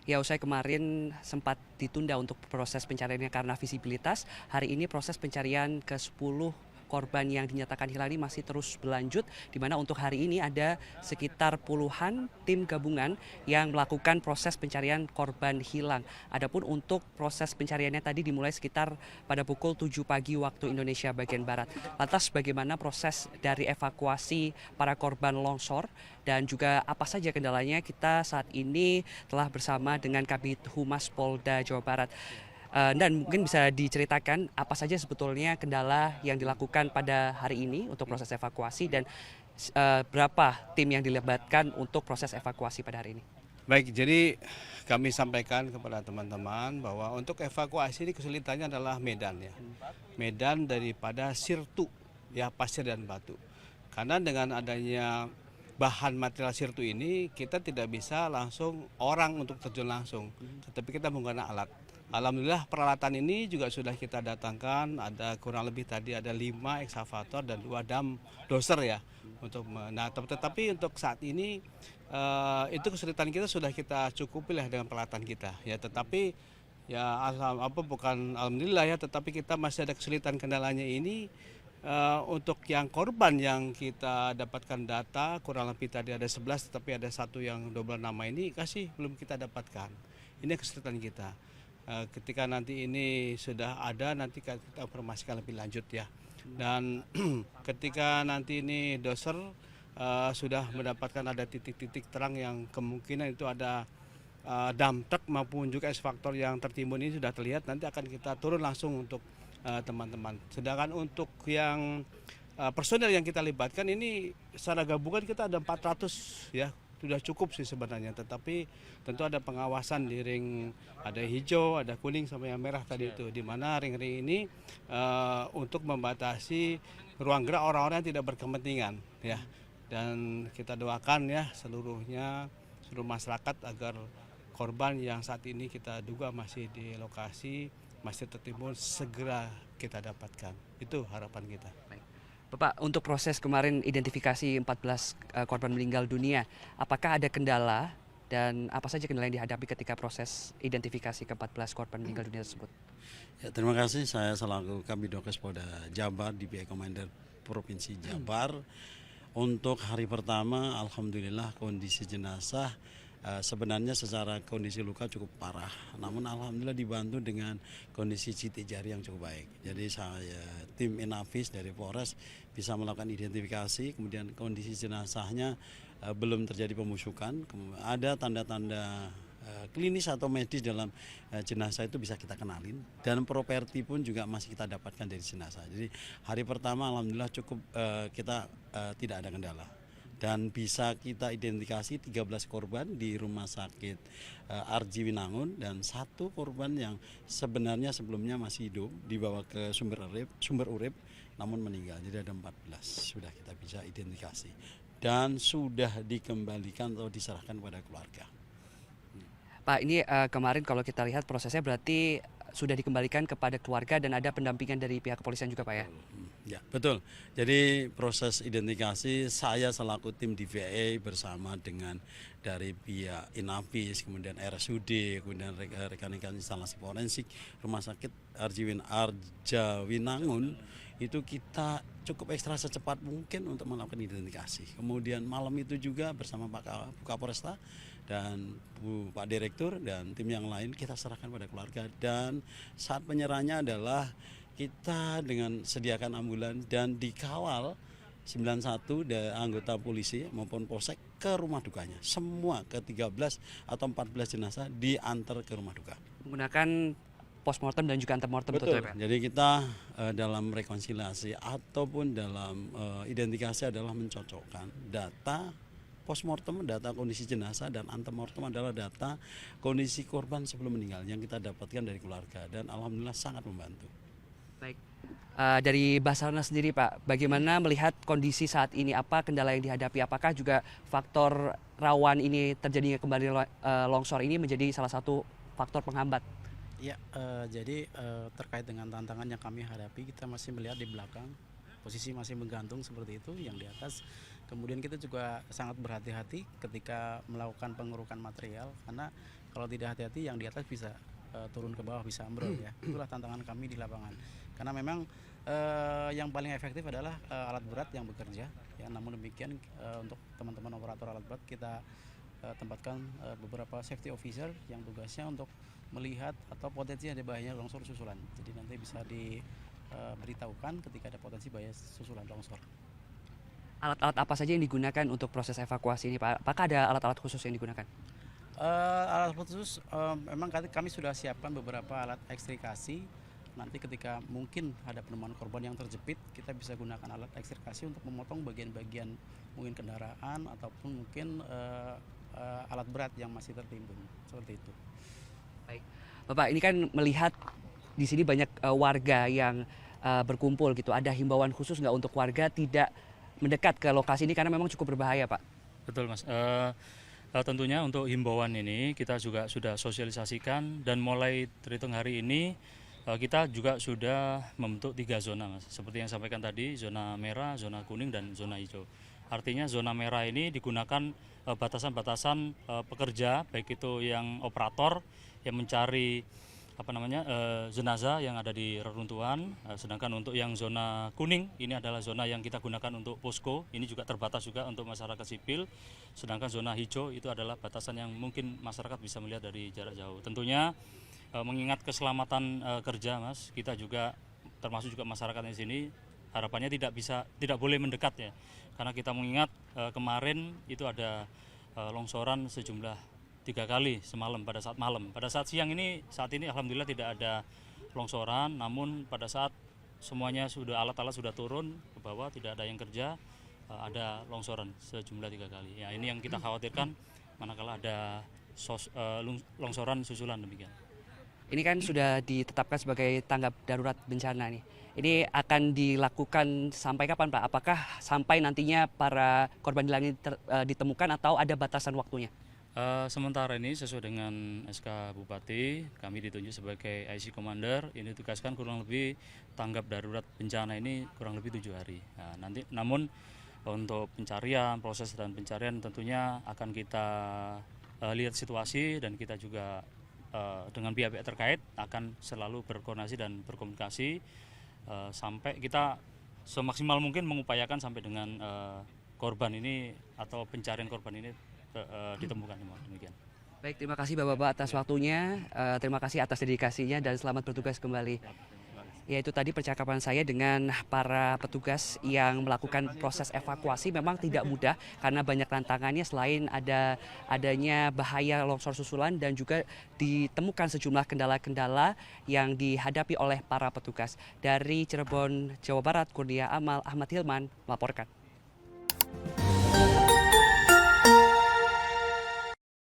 Ya, usai kemarin sempat ditunda untuk proses pencariannya karena visibilitas, hari ini proses pencarian ke-10 korban yang dinyatakan hilang ini masih terus berlanjut, di mana untuk hari ini ada sekitar puluhan tim gabungan yang melakukan proses pencarian korban hilang. Adapun untuk proses pencariannya tadi dimulai sekitar pada pukul 7 pagi waktu Indonesia bagian Barat. Lantas bagaimana proses dari evakuasi para korban longsor dan juga apa saja kendalanya, kita saat ini telah bersama dengan Kabid Humas Polda Jawa Barat. Dan mungkin bisa diceritakan apa saja sebetulnya kendala yang dilakukan pada hari ini untuk proses evakuasi dan berapa tim yang dilibatkan untuk proses evakuasi pada hari ini. Baik, jadi kami sampaikan kepada teman-teman bahwa untuk evakuasi ini kesulitannya adalah medan ya. Medan daripada sirtu ya, pasir dan batu. Karena dengan adanya bahan material sirtu ini kita tidak bisa langsung orang untuk terjun langsung, tetapi kita menggunakan alat. Alhamdulillah peralatan ini juga sudah kita datangkan, ada kurang lebih tadi ada 5 eksavator dan 2 dam doser ya. Tetapi untuk saat ini itu kesulitan kita sudah kita cukupi lah dengan peralatan kita ya, tetapi ya alhamdulillah ya, tetapi kita masih ada kesulitan kendalanya ini. Untuk yang korban yang kita dapatkan data kurang lebih tadi ada 11, tetapi ada satu yang double nama ini belum kita dapatkan. Ini kesulitan kita. Ketika nanti ini sudah ada, nanti kita informasikan lebih lanjut ya. Dan ketika nanti ini doser sudah mendapatkan ada titik-titik terang yang kemungkinan itu ada dump truck maupun juga eskavator yang tertimbun ini sudah terlihat, nanti akan kita turun langsung untuk teman-teman. Sedangkan untuk yang personel yang kita libatkan ini secara gabungan kita ada 400 ya, sudah cukup sih sebenarnya, tetapi tentu ada pengawasan di ring, ada hijau, ada kuning sama yang merah tadi itu, di mana ring-ring ini untuk membatasi ruang gerak orang-orang yang tidak berkepentingan ya. Dan kita doakan ya seluruh masyarakat agar korban yang saat ini kita duga masih di lokasi, masih tertimbun, segera kita dapatkan. Itu harapan kita. Bapak, untuk proses kemarin identifikasi 14 korban meninggal dunia, apakah ada kendala dan apa saja kendala yang dihadapi ketika proses identifikasi ke-14 korban meninggal dunia tersebut? Ya, terima kasih. Saya selaku Kabidokes Polda Jabar, DPI Komander Provinsi Jabar. Untuk hari pertama, alhamdulillah kondisi jenazah sebenarnya secara kondisi luka cukup parah, namun alhamdulillah dibantu dengan kondisi sidik jari yang cukup baik. Jadi tim Inavis dari Polres bisa melakukan identifikasi, kemudian kondisi jenazahnya belum terjadi pemusukan, ada tanda-tanda klinis atau medis dalam jenazah itu bisa kita kenalin, dan properti pun juga masih kita dapatkan dari jenazah. Jadi hari pertama alhamdulillah cukup kita tidak ada kendala. Dan bisa kita identifikasi 13 korban di rumah sakit Arji Winangun, dan 1 korban yang sebenarnya sebelumnya masih hidup dibawa ke sumber urip namun meninggal. Jadi ada 14 sudah kita bisa identifikasi dan sudah dikembalikan atau diserahkan kepada keluarga. Pak, ini kemarin kalau kita lihat prosesnya berarti sudah dikembalikan kepada keluarga dan ada pendampingan dari pihak kepolisian juga, Pak ya? Ya, betul. Jadi proses identifikasi saya selaku tim DVA bersama dengan dari pihak Inavis, kemudian RSUD, kemudian rekan-rekan instalasi forensik Rumah Sakit Arja Winangun, itu kita cukup ekstra secepat mungkin untuk melakukan identifikasi. Kemudian malam itu juga bersama Pak Kapolresta dan Pak Direktur dan tim yang lain kita serahkan pada keluarga, dan saat penyerahannya adalah kita dengan sediakan ambulan dan dikawal 91 anggota polisi maupun polsek ke rumah dukanya. Semua ke 13 atau 14 jenazah diantar ke rumah duka. Menggunakan postmortem dan juga antemortem. Betul. Ya, Pak? Jadi kita dalam rekonsiliasi ataupun dalam identifikasi adalah mencocokkan data postmortem, data kondisi jenazah, dan antemortem adalah data kondisi korban sebelum meninggal yang kita dapatkan dari keluarga, dan alhamdulillah sangat membantu. Baik. Dari Basarnas sendiri, Pak, bagaimana melihat kondisi saat ini? Apa kendala yang dihadapi? Apakah juga faktor rawan ini terjadinya kembali longsor ini menjadi salah satu faktor penghambat? Ya, jadi terkait dengan tantangan yang kami hadapi, kita masih melihat di belakang posisi masih menggantung seperti itu yang di atas. Kemudian kita juga sangat berhati-hati ketika melakukan pengurukan material, karena kalau tidak hati-hati yang di atas bisa turun ke bawah, bisa ambrol ya. Itulah tantangan kami di lapangan. Karena memang yang paling efektif adalah alat berat yang bekerja. Ya, namun demikian untuk teman-teman operator alat berat kita tempatkan beberapa safety officer yang tugasnya untuk melihat atau potensi ada bahaya longsor susulan. Jadi nanti bisa diberitahukan ketika ada potensi bahaya susulan longsor. Alat-alat apa saja yang digunakan untuk proses evakuasi ini, Pak? Apakah ada alat-alat khusus yang digunakan? Alat khusus memang kami sudah siapkan beberapa alat ekstrikasi. Nanti ketika mungkin ada penemuan korban yang terjepit, kita bisa gunakan alat ekstrikasi untuk memotong bagian-bagian mungkin kendaraan ataupun mungkin alat berat yang masih tertimbun, seperti itu. Baik, Bapak, ini kan melihat di sini banyak warga yang berkumpul gitu. Ada himbauan khusus nggak untuk warga tidak mendekat ke lokasi ini karena memang cukup berbahaya, Pak? Betul, Mas. Tentunya untuk himbauan ini kita juga sudah sosialisasikan dan mulai terhitung hari ini kita juga sudah membentuk 3 zona, Mas. Seperti yang sampaikan tadi, zona merah, zona kuning, dan zona hijau. Artinya zona merah ini digunakan batasan-batasan pekerja, baik itu yang operator yang mencari jenazah yang ada di reruntuhan. Sedangkan untuk yang zona kuning ini adalah zona yang kita gunakan untuk posko. Ini juga terbatas juga untuk masyarakat sipil. Sedangkan zona hijau itu adalah batasan yang mungkin masyarakat bisa melihat dari jarak jauh. Tentunya mengingat keselamatan kerja, Mas, kita juga termasuk juga masyarakat di sini harapannya tidak boleh mendekat ya. Karena kita mengingat kemarin itu ada longsoran sejumlah 3 kali semalam pada saat malam. Pada saat siang ini, saat ini alhamdulillah tidak ada longsoran, namun pada saat semuanya alat-alat sudah turun ke bawah, tidak ada yang kerja, ada longsoran sejumlah 3 kali. Ya, ini yang kita khawatirkan manakala ada longsoran susulan demikian. Ini kan sudah ditetapkan sebagai tanggap darurat bencana nih. Ini akan dilakukan sampai kapan, Pak? Apakah sampai nantinya para korban hilang ini ditemukan atau ada batasan waktunya? Sementara ini sesuai dengan SK Bupati, kami ditunjuk sebagai IC Commander. Ini tugaskan kurang lebih tanggap darurat bencana ini kurang lebih 7 hari. Nah, namun untuk proses dan pencarian tentunya akan kita lihat situasi, dan kita juga dengan pihak-pihak terkait akan selalu berkoordinasi dan berkomunikasi sampai kita semaksimal mungkin mengupayakan sampai dengan korban ini atau pencarian korban ini ditemukan. Demikian. Baik, terima kasih Bapak-Bapak atas waktunya, terima kasih atas dedikasinya, dan selamat bertugas kembali. Ya, itu tadi percakapan saya dengan para petugas yang melakukan proses evakuasi. Memang tidak mudah karena banyak tantangannya, selain adanya bahaya longsor susulan dan juga ditemukan sejumlah kendala-kendala yang dihadapi oleh para petugas. Dari Cirebon, Jawa Barat, Kurnia Amal, Ahmad Hilman melaporkan.